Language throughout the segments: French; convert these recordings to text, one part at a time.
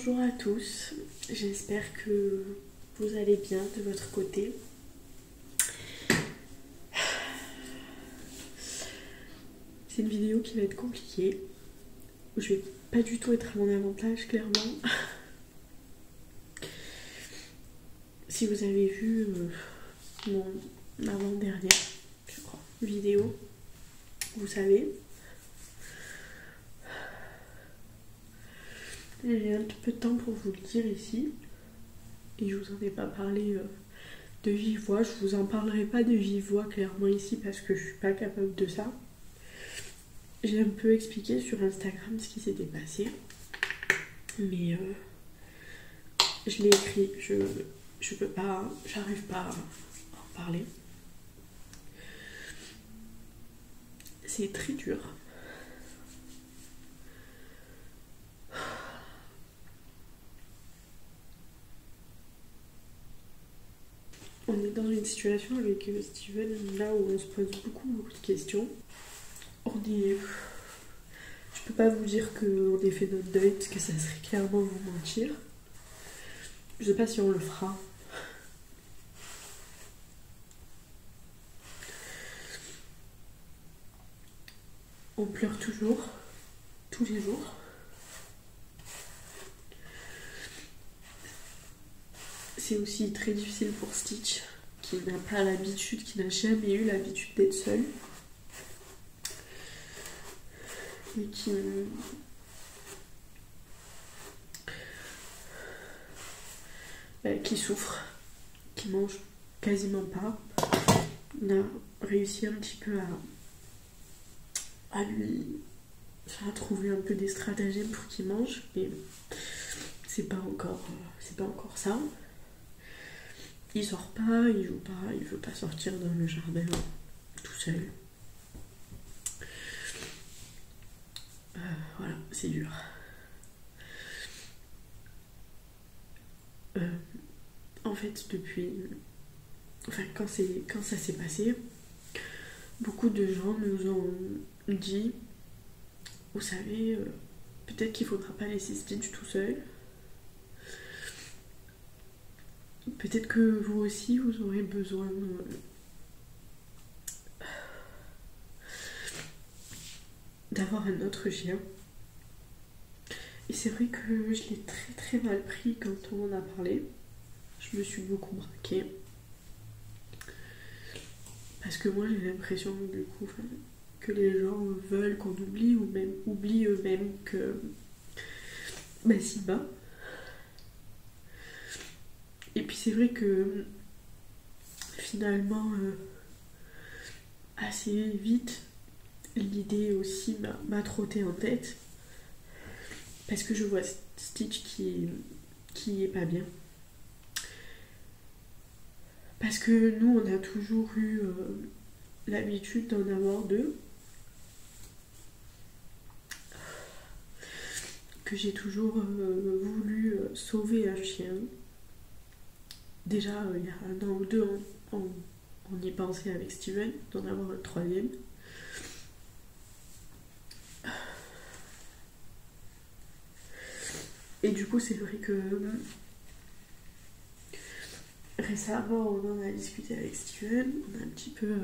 Bonjour à tous, j'espère que vous allez bien de votre côté. C'est une vidéo qui va être compliquée, où je vais pas du tout être à mon avantage, clairement. Si vous avez vu mon avant-dernière, je crois, vidéo, vous savez. J'ai un petit peu de temps pour vous le dire ici, et je vous en ai pas parlé de vive voix. Je vous en parlerai pas de vive voix clairement ici parce que je suis pas capable de ça. J'ai un peu expliqué sur Instagram ce qui s'était passé, mais je l'ai écrit, je peux pas, j'arrive pas à en parler. C'est très dur. On est dans une situation avec Steven là où on se pose beaucoup de questions. Je peux pas vous dire qu'on ait fait notre deuil parce que ça serait clairement vous mentir. Je sais pas si on le fera. On pleure toujours, tous les jours. C'est aussi très difficile pour Stitch, qui n'a pas l'habitude, qui n'a jamais eu l'habitude d'être seul. Et qui souffre, qui mange quasiment pas. On a réussi un petit peu à trouver un peu des stratagèmes pour qu'il mange, mais c'est pas encore ça. Il sort pas, il joue pas, il veut pas sortir dans le jardin tout seul. Voilà, c'est dur. En fait, quand ça s'est passé, beaucoup de gens nous ont dit, vous savez, peut-être qu'il faudra pas laisser Stitch tout seul. Peut-être que vous aussi, vous aurez besoin d'avoir un autre chien. Et c'est vrai que je l'ai très très mal pris quand on en a parlé. Je me suis beaucoup braquée. Parce que moi j'ai l'impression du coup que les gens veulent qu'on oublie ou même oublient eux-mêmes que Simba. Et puis c'est vrai que finalement assez vite l'idée aussi m'a trotté en tête. Parce que je vois Stitch qui est pas bien. Parce que nous, on a toujours eu l'habitude d'en avoir deux. Que j'ai toujours voulu sauver un chien. Déjà, il y a un an ou deux, on y pensait avec Steven d'en avoir un troisième. Et du coup, c'est vrai que récemment, on en a discuté avec Steven, on a un petit peu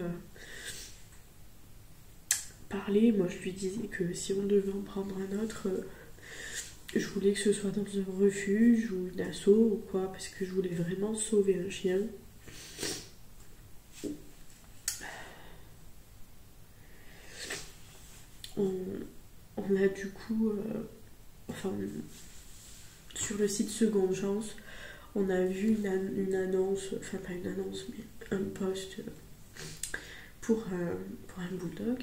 parlé. Moi, je lui disais que si on devait en prendre un autre, je voulais que ce soit dans un refuge ou une asso ou quoi, parce que je voulais vraiment sauver un chien. On a du coup, sur le site Seconde Chance, on a vu une annonce, enfin pas une annonce, mais un post pour un bulldog.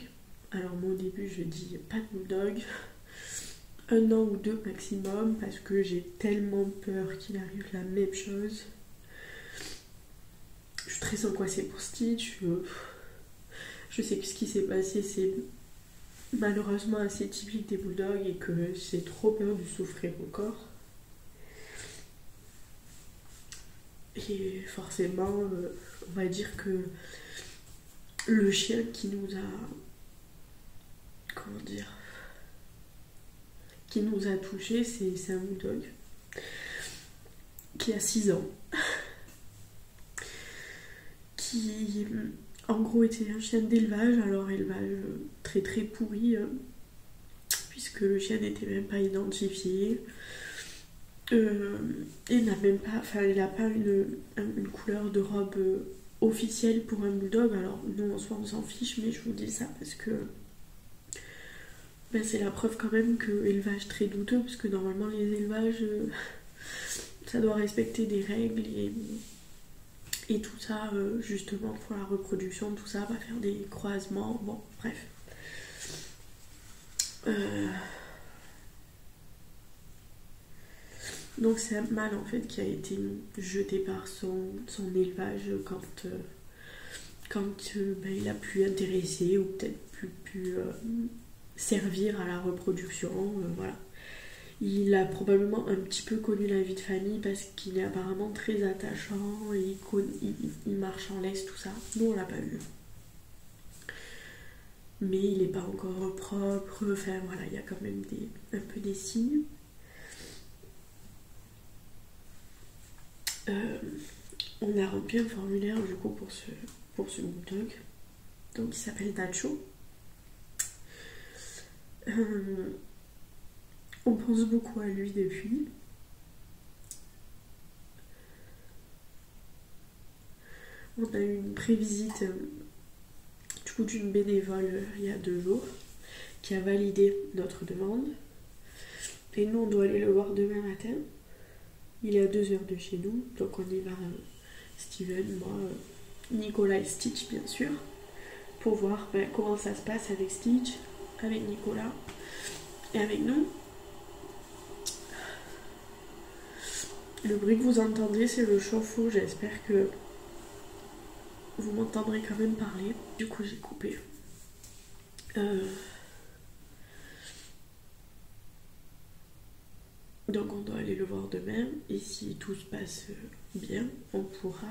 Alors moi au début je dis pas de bulldog, 1 an ou 2 maximum, parce que j'ai tellement peur qu'il arrive la même chose. Je suis très angoissée pour Stitch. Je sais que ce qui s'est passé c'est malheureusement assez typique des bulldogs et que j'ai trop peur de souffrir encore. Et forcément, on va dire que le chien qui nous a... Comment dire ? Qui nous a touchés, c'est un bulldog. qui a 6 ans, qui en gros était un chien d'élevage, alors élevage très très pourri, puisque le chien n'était même pas identifié. Il n'a même pas, enfin il n'a pas une couleur de robe officielle pour un bulldog. Alors nous en soi on s'en fiche, mais je vous dis ça parce que ben, c'est la preuve quand même que élevage très douteux, parce que normalement les élevages ça doit respecter des règles et tout ça, justement pour la reproduction, tout ça, pas faire des croisements, bon bref. Donc c'est un mâle en fait qui a été jeté par son élevage quand ben, il a pu intéresser ou peut-être pu servir à la reproduction, voilà. Il a probablement un petit peu connu la vie de famille parce qu'il est apparemment très attachant et il marche en laisse, tout ça. Nous on l'a pas vu. Mais il n'est pas encore propre, enfin voilà, il y a quand même un peu des signes. On a rempli un formulaire du coup pour ce bulldog. Donc il s'appelle Nacho. On pense beaucoup à lui depuis. On a eu une prévisite du coup d'une bénévole il y a 2 jours qui a validé notre demande. Et nous on doit aller le voir demain matin. Il est à 2 heures de chez nous, donc on y va, Steven, moi, Nicolas et Stitch bien sûr, pour voir comment ça se passe avec Stitch, avec Nicolas et avec nous. Le bruit que vous entendez, c'est le chauffe-eau. J'espère que vous m'entendrez quand même parler. Du coup, j'ai coupé. Donc, on doit aller le voir demain. Et si tout se passe bien, on pourra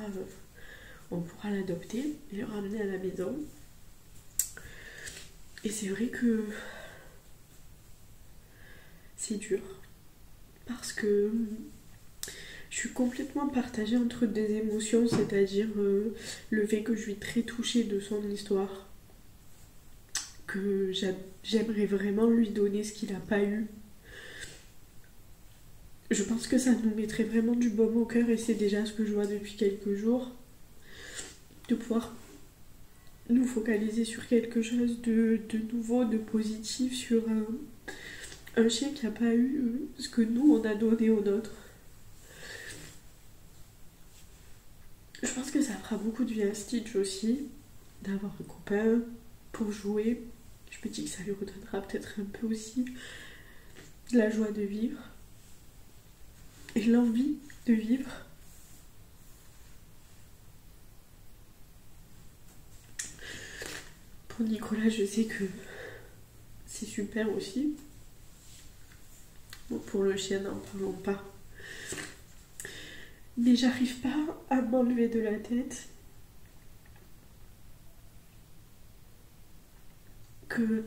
l'adopter et le ramener à la maison. Et c'est vrai que c'est dur. Parce que je suis complètement partagée entre des émotions, c'est-à-dire le fait que je suis très touchée de son histoire, que j'aimerais vraiment lui donner ce qu'il n'a pas eu. Je pense que ça nous mettrait vraiment du baume au cœur et c'est déjà ce que je vois depuis quelques jours, de pouvoir nous focaliser sur quelque chose de nouveau, de positif, sur un chien qui n'a pas eu ce que nous on a donné au nôtre. Je pense que ça fera beaucoup de bien à Stitch aussi, d'avoir un copain pour jouer. Je me dis que ça lui redonnera peut-être un peu aussi la joie de vivre et l'envie de vivre. Pour Nicolas, je sais que c'est super aussi. Bon, pour le chien, n'en parlons pas. Mais j'arrive pas à m'enlever de la tête que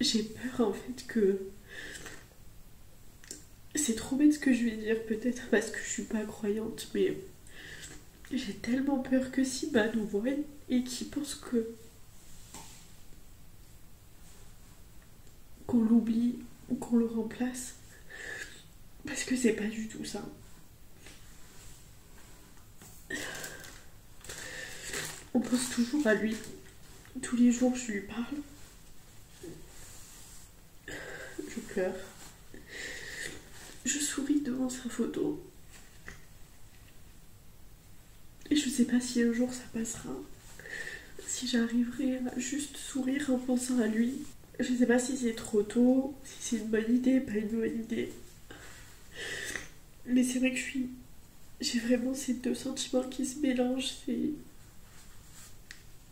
j'ai peur en fait que... C'est trop bête ce que je vais dire, peut-être parce que je suis pas croyante, mais j'ai tellement peur que Simba nous voit et qu'il pense qu'on l'oublie ou qu'on le remplace, parce que c'est pas du tout ça. On pense toujours à lui. Tous les jours, je lui parle. Je pleure. Je souris devant sa photo. Et je sais pas si un jour ça passera. Si j'arriverai à juste sourire en pensant à lui. Je sais pas si c'est trop tôt, si c'est une bonne idée, pas une bonne idée. Mais c'est vrai que j'ai vraiment ces 2 sentiments qui se mélangent. C'est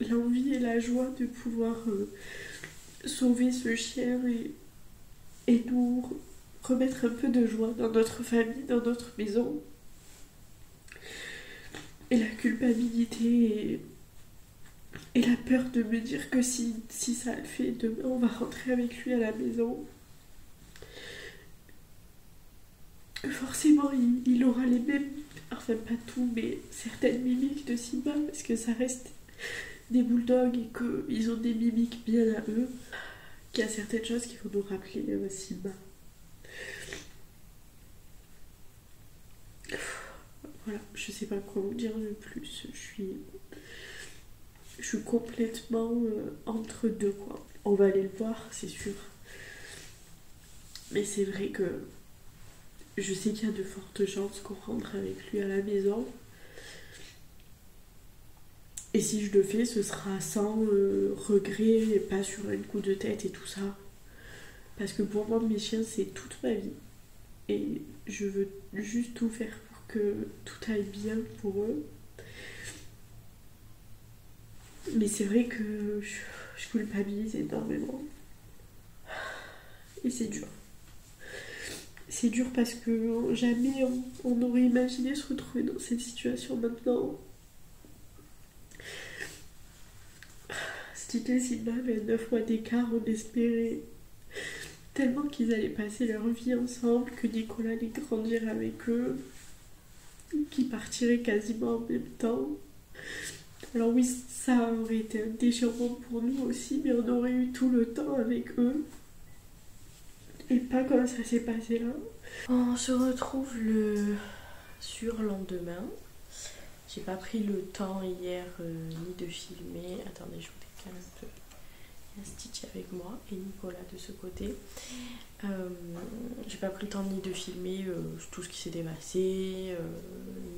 l'envie et la joie de pouvoir sauver ce chien et nous remettre un peu de joie dans notre famille, dans notre maison. Et la culpabilité et la peur de me dire que si ça le fait, demain on va rentrer avec lui à la maison. forcément il aura les mêmes, enfin pas tout, mais certaines mimiques de Simba, parce que ça reste des bulldogs et qu'ils ont des mimiques bien à eux, qu'il y a certaines choses qui vont nous rappeler Simba. Voilà, je sais pas quoi vous dire de plus, je suis complètement entre deux, quoi. On va aller le voir, c'est sûr. Mais c'est vrai que je sais qu'il y a de fortes chances qu'on rentre avec lui à la maison. Et si je le fais, ce sera sans regret et pas sur un coup de tête et tout ça. Parce que pour moi, mes chiens, c'est toute ma vie. Et je veux juste tout faire pour que tout aille bien pour eux. Mais c'est vrai que je culpabilise énormément. Et c'est dur. C'est dur parce que jamais on aurait imaginé se retrouver dans cette situation maintenant. Stitch et Simba avaient 9 mois d'écart, on espérait tellement qu'ils allaient passer leur vie ensemble, que Nicolas allait grandir avec eux, qu'ils partiraient quasiment en même temps. Alors oui, ça aurait été un déchirement pour nous aussi, mais on aurait eu tout le temps avec eux. Et pas comme ça s'est passé là. On se retrouve le surlendemain. J'ai pas pris le temps hier ni de filmer. Attendez, je vous décale un peu. Il y a Stitch avec moi et Nicolas de ce côté. J'ai pas pris le temps ni de filmer tout ce qui s'était passé,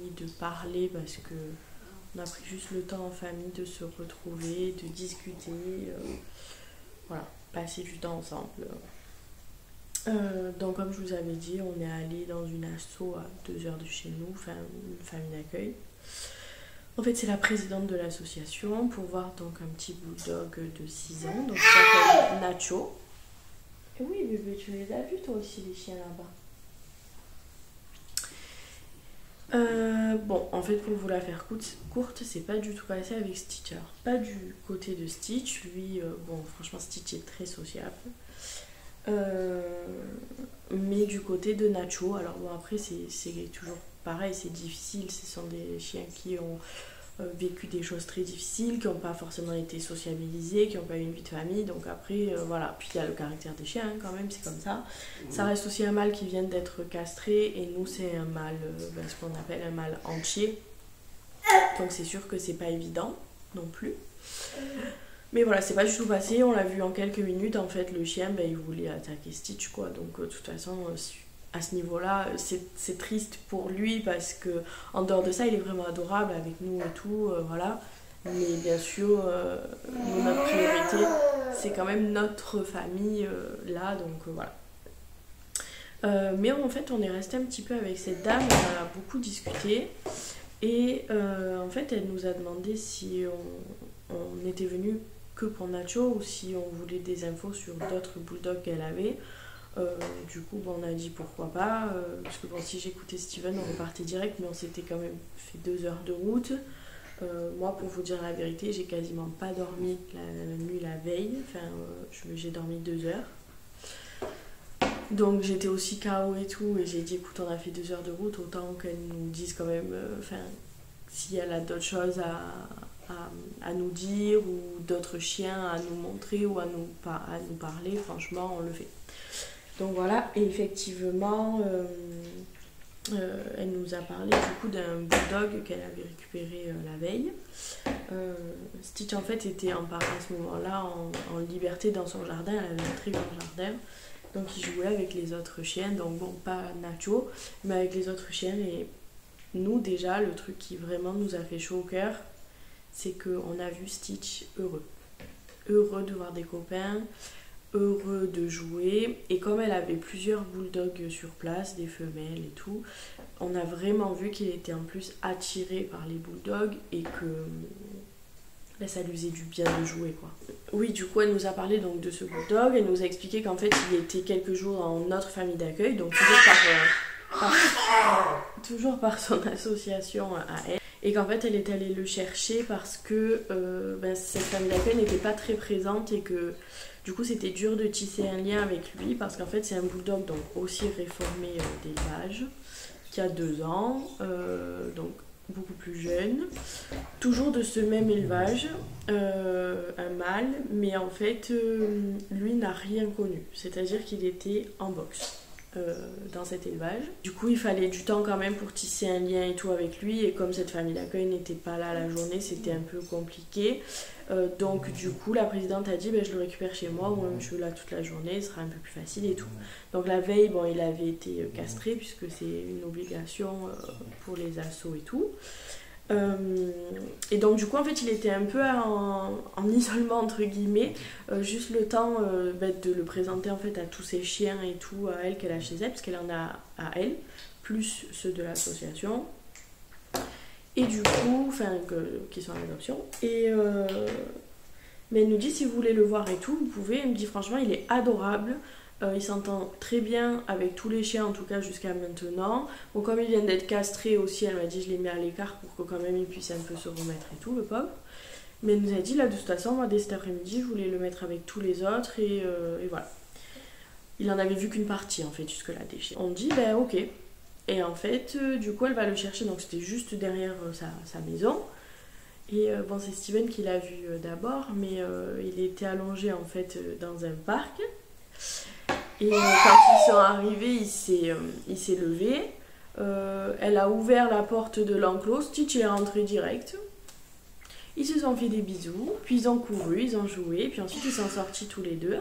ni de parler parce que on a pris juste le temps en famille de se retrouver, de discuter, voilà, passer du temps ensemble. Donc comme je vous avais dit, on est allé dans une asso à 2 heures de chez nous, enfin une famille d'accueil. En fait c'est la présidente de l'association pour voir donc un petit bulldog de 6 ans, donc il s'appelle Nacho. Et oui bébé, tu les as vus toi aussi les chiens là-bas. Bon, en fait pour vous la faire courte, c'est pas du tout passé avec Stitch. Alors, pas du côté de Stitch, lui, bon franchement Stitch est très sociable. Mais du côté de Nacho, alors bon après c'est toujours pareil, c'est difficile, ce sont des chiens qui ont vécu des choses très difficiles, qui n'ont pas forcément été sociabilisés, qui n'ont pas eu une vie de famille, donc après voilà, puis il y a le caractère des chiens hein, quand même, c'est comme ça. Ça reste aussi un mâle qui vient d'être castré et nous c'est un mâle, ce qu'on appelle un mâle entier, donc c'est sûr que c'est pas évident non plus. Mais voilà, c'est pas du tout passé, on l'a vu en quelques minutes, en fait le chien il voulait attaquer Stitch quoi, donc de toute façon à ce niveau-là c'est triste pour lui parce que en dehors de ça il est vraiment adorable avec nous et tout, voilà. Mais bien sûr, notre priorité c'est quand même notre famille là, donc voilà. Mais en fait on est resté un petit peu avec cette dame, on a beaucoup discuté et en fait elle nous a demandé si on était venu que pour Nacho ou si on voulait des infos sur d'autres bulldogs qu'elle avait. Du coup on a dit pourquoi pas, parce que bon, si j'écoutais Steven on repartait direct, mais on s'était quand même fait 2 heures de route. Moi pour vous dire la vérité j'ai quasiment pas dormi la nuit la veille, enfin j'ai dormi 2 heures. Donc j'étais aussi KO et tout, et j'ai dit écoute on a fait 2 heures de route, autant qu'elle nous dise quand même, si elle a d'autres choses à nous dire ou d'autres chiens à nous montrer ou à nous parler, franchement on le fait. Donc voilà, et effectivement elle nous a parlé du coup d'un bulldog qu'elle avait récupéré la veille. Stitch en fait était à ce moment-là en liberté dans son jardin, elle avait un très grand jardin. Donc il jouait avec les autres chiens, donc bon pas Nacho, mais avec les autres chiens. Et nous déjà le truc qui vraiment nous a fait chaud au cœur, c'est qu'on a vu Stitch heureux de voir des copains, heureux de jouer, et comme elle avait plusieurs bulldogs sur place, des femelles et tout, on a vraiment vu qu'il était en plus attiré par les bulldogs et que ça lui faisait du bien de jouer quoi. Oui, du coup elle nous a parlé donc de ce bulldog, elle nous a expliqué qu'en fait il était quelques jours dans notre famille d'accueil, donc toujours par son association à elle. et qu'en fait elle est allée le chercher parce que cette famille d'accueil n'était pas très présente et que du coup c'était dur de tisser un lien avec lui parce qu'en fait c'est un bulldog donc aussi réformé d'élevage qui a 2 ans, donc beaucoup plus jeune, toujours de ce même élevage, un mâle, mais en fait lui n'a rien connu, c'est-à-dire qu'il était en boxe dans cet élevage. Du coup il fallait du temps quand même pour tisser un lien et tout avec lui, et comme cette famille d'accueil n'était pas là la journée, c'était un peu compliqué. Donc du coup la présidente a dit je le récupère chez moi, ou même je suis là toute la journée, ce sera un peu plus facile et tout. Donc la veille, il avait été castré puisque c'est une obligation pour les assos et tout. Et donc du coup en fait il était un peu en isolement entre guillemets, juste le temps de le présenter en fait à tous ses chiens et tout à elle qu'elle a chez elle, parce qu'elle en a à elle, plus ceux de l'association. Et du coup, qui sont en adoption. Et mais elle nous dit si vous voulez le voir et tout, vous pouvez. Elle me dit franchement il est adorable. Il s'entend très bien avec tous les chiens, en tout cas jusqu'à maintenant. Bon, comme il vient d'être castré aussi, elle m'a dit je l'ai mis à l'écart pour que quand même il puisse un peu se remettre et tout, le pauvre. Mais elle nous a dit là de toute façon, moi dès cet après-midi, je voulais le mettre avec tous les autres et voilà. Il en avait vu qu'une partie en fait jusque-là des chiens. On dit ok. Et en fait, du coup elle va le chercher, donc c'était juste derrière sa maison. Et c'est Steven qui l'a vu d'abord, mais il était allongé en fait dans un parc. Et quand ils sont arrivés, il s'est levé. Elle a ouvert la porte de l'enclos. Stitch est rentré direct. Ils se sont fait des bisous. Puis ils ont couru, ils ont joué. Puis ensuite ils sont sortis tous les deux.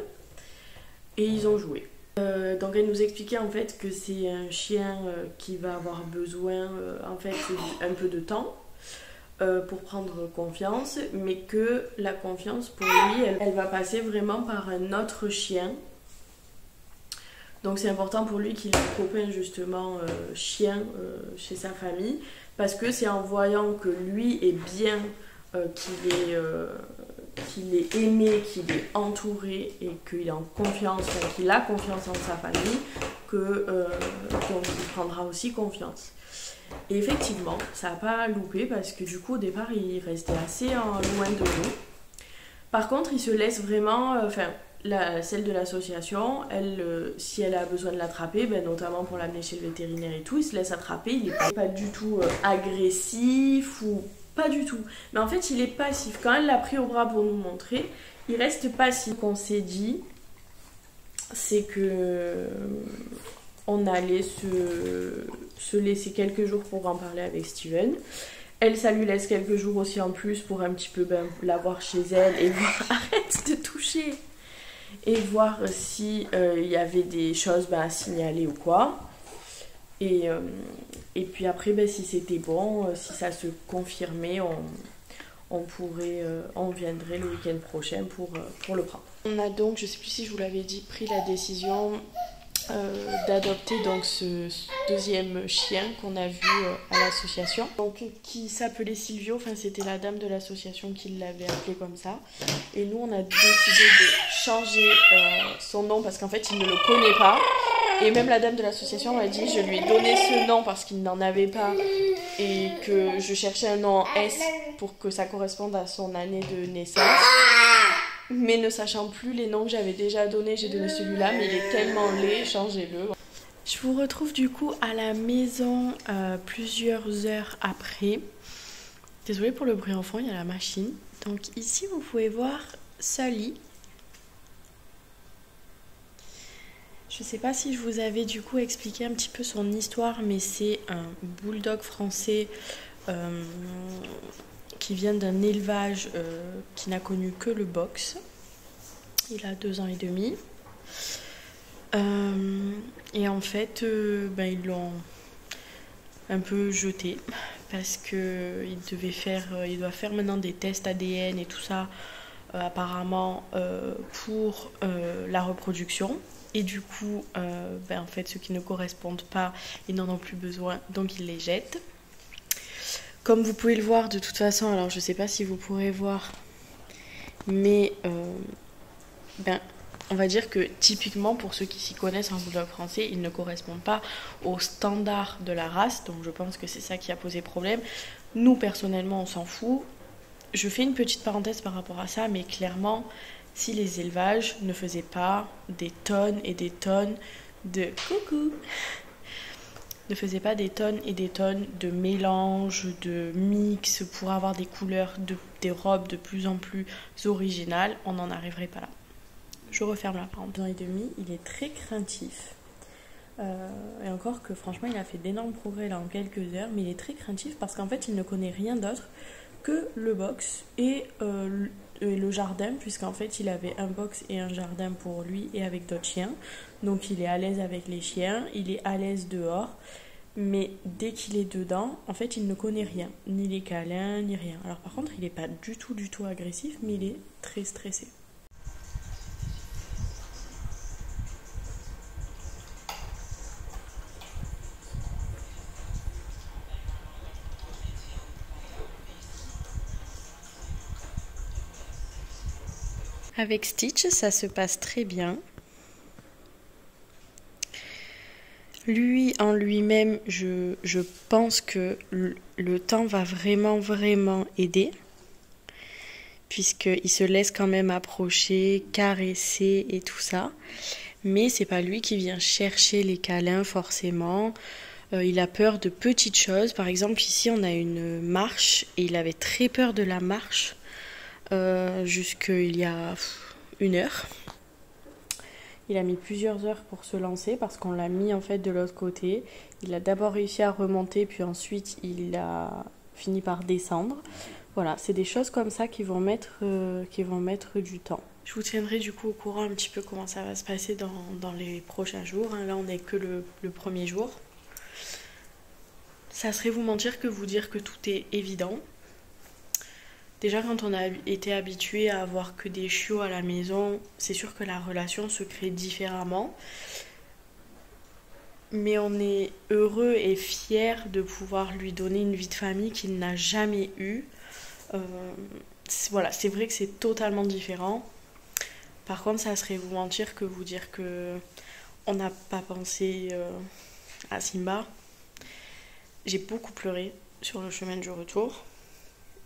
Et ils ont joué. Donc elle nous expliquait en fait que c'est un chien qui va avoir besoin en fait un peu de temps pour prendre confiance. Mais que la confiance pour lui, elle va passer vraiment par un autre chien. Donc c'est important pour lui qu'il ait un copain justement chien chez sa famille, parce que c'est en voyant que lui est bien, qu'il est aimé, qu'il est entouré et qu'il est en confiance, qu'il a confiance en sa famille, donc il prendra aussi confiance. Et effectivement, ça n'a pas loupé parce que du coup au départ il restait assez loin de nous. Par contre il se laisse vraiment... celle de l'association, si elle a besoin de l'attraper, notamment pour l'amener chez le vétérinaire et tout, il se laisse attraper, il n'est pas du tout agressif ou pas du tout. Mais en fait, il est passif. Quand elle l'a pris au bras pour nous montrer, il reste passif. Ce qu'on s'est dit, c'est que on allait se laisser quelques jours pour en parler avec Steven. Elle, ça lui laisse quelques jours aussi en plus pour un petit peu la voir chez elle et voir, arrête de toucher, et voir si il y avait des choses à signaler ou quoi. Et puis après, si c'était bon, si ça se confirmait, on viendrait le week-end prochain pour le prendre. On a donc, je sais plus si je vous l'avais dit, pris la décision d'adopter donc ce deuxième chien qu'on a vu à l'association, donc qui s'appelait Silvio. C'était la dame de l'association qui l'avait appelé comme ça, et nous on a décidé de changer son nom parce qu'en fait il ne le connaît pas, et même la dame de l'association m'a dit je lui ai donné ce nom parce qu'il n'en avait pas et que je cherchais un nom en S pour que ça corresponde à son année de naissance. Mais ne sachant plus les noms que j'avais déjà donnés, j'ai donné celui-là, mais il est tellement laid, changez-le. Je vous retrouve du coup à la maison plusieurs heures après. Désolée pour le bruit enfant, il y a la machine. Donc ici vous pouvez voir Sully. Je sais pas si je vous avais du coup expliqué un petit peu son histoire, mais c'est un bulldog français qui vient d'un élevage qui n'a connu que le box. Il a 2 ans et demi. Et en fait, ils l'ont un peu jeté parce qu'il doit faire maintenant des tests ADN et tout ça, apparemment pour la reproduction. Et du coup, en fait, ceux qui ne correspondent pas, ils n'en ont plus besoin, donc ils les jettent. Comme vous pouvez le voir de toute façon, alors je sais pas si vous pourrez voir, mais on va dire que typiquement pour ceux qui s'y connaissent en bulldog français, ils ne correspondent pas aux standards de la race, donc je pense que c'est ça qui a posé problème. Nous personnellement on s'en fout. Je fais une petite parenthèse par rapport à ça, mais clairement si les élevages ne faisaient pas des tonnes et des tonnes de ne faisaient pas des tonnes et des tonnes de mélanges, de mix pour avoir des couleurs, des robes de plus en plus originales, on n'en arriverait pas là. Je referme la parenthèse. 2 ans et demi, il est très craintif. Et encore que franchement, il a fait d'énormes progrès là en quelques heures, mais il est très craintif parce qu'en fait, il ne connaît rien d'autre que le box et le jardin, puisqu'en fait, il avait un box et un jardin pour lui et avec d'autres chiens. Donc, il est à l'aise avec les chiens, il est à l'aise dehors. Mais dès qu'il est dedans, en fait, il ne connaît rien, ni les câlins, ni rien. Alors par contre, il n'est pas du tout agressif, mais il est très stressé. Avec Stitch, ça se passe très bien. Lui, en lui-même, je pense que le temps va vraiment aider. Puisqu'il se laisse quand même approcher, caresser et tout ça. Mais c'est pas lui qui vient chercher les câlins forcément. Il a peur de petites choses. Par exemple, ici, on a une marche et il avait très peur de la marche jusqu'il y a 1 heure. Il a mis plusieurs heures pour se lancer parce qu'on l'a mis en fait de l'autre côté. Il a d'abord réussi à remonter, puis ensuite il a fini par descendre. Voilà, c'est des choses comme ça qui vont mettre du temps. Je vous tiendrai du coup au courant un petit peu comment ça va se passer dans les prochains jours. Là, on n'est que le premier jour. Ça serait vous mentir que vous dire que tout est évident. Déjà, quand on a été habitué à avoir que des chiots à la maison, c'est sûr que la relation se crée différemment. Mais on est heureux et fier de pouvoir lui donner une vie de famille qu'il n'a jamais eue. Voilà, c'est vrai que c'est totalement différent. Par contre, ça serait vous mentir que vous dire que on n'a pas pensé à Simba. J'ai beaucoup pleuré sur le chemin du retour,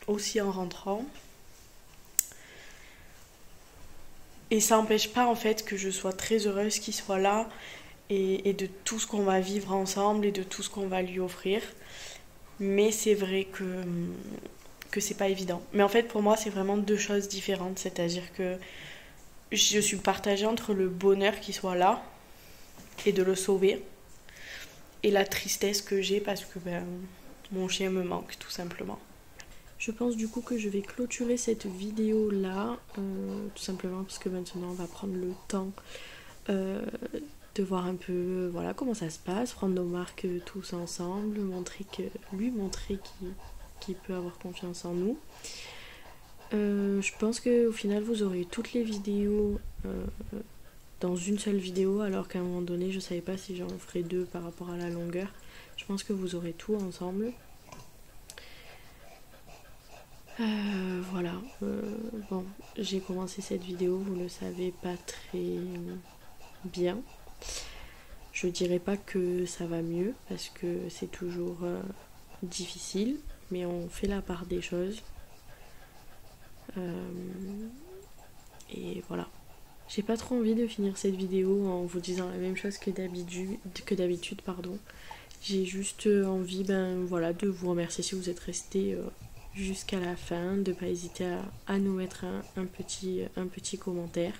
aussi en rentrant. Et ça n'empêche pas en fait que je sois très heureuse qu'il soit là et de tout ce qu'on va vivre ensemble et de tout ce qu'on va lui offrir. Mais c'est vrai que c'est pas évident. Mais en fait, pour moi, c'est vraiment 2 choses différentes. C'est-à-dire que je suis partagée entre le bonheur qu'il soit là et de le sauver et la tristesse que j'ai parce que mon chien me manque, tout simplement. Je pense du coup que je vais clôturer cette vidéo là, tout simplement parce que maintenant on va prendre le temps de voir un peu voilà, comment ça se passe, prendre nos marques tous ensemble, lui montrer qu'il peut avoir confiance en nous. Je pense qu'au final vous aurez toutes les vidéos dans une seule vidéo, alors qu'à un moment donné je savais pas si j'en ferais 2 par rapport à la longueur. Je pense que vous aurez tout ensemble. Voilà, bon, j'ai commencé cette vidéo, vous le savez, pas très bien. Je dirais pas que ça va mieux parce que c'est toujours difficile, mais on fait la part des choses. Et voilà. J'ai pas trop envie de finir cette vidéo en vous disant la même chose que d'habitude, pardon. J'ai juste envie voilà, de vous remercier si vous êtes restés jusqu'à la fin, de ne pas hésiter à nous mettre un petit commentaire.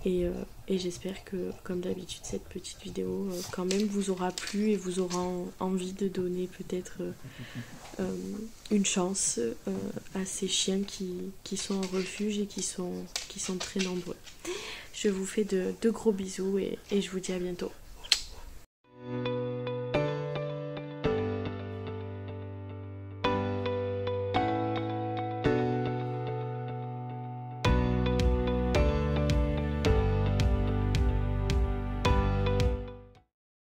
Et j'espère que, comme d'habitude, cette petite vidéo quand même vous aura plu et vous aura envie de donner peut-être une chance à ces chiens qui sont en refuge et qui sont très nombreux. Je vous fais de gros bisous et je vous dis à bientôt.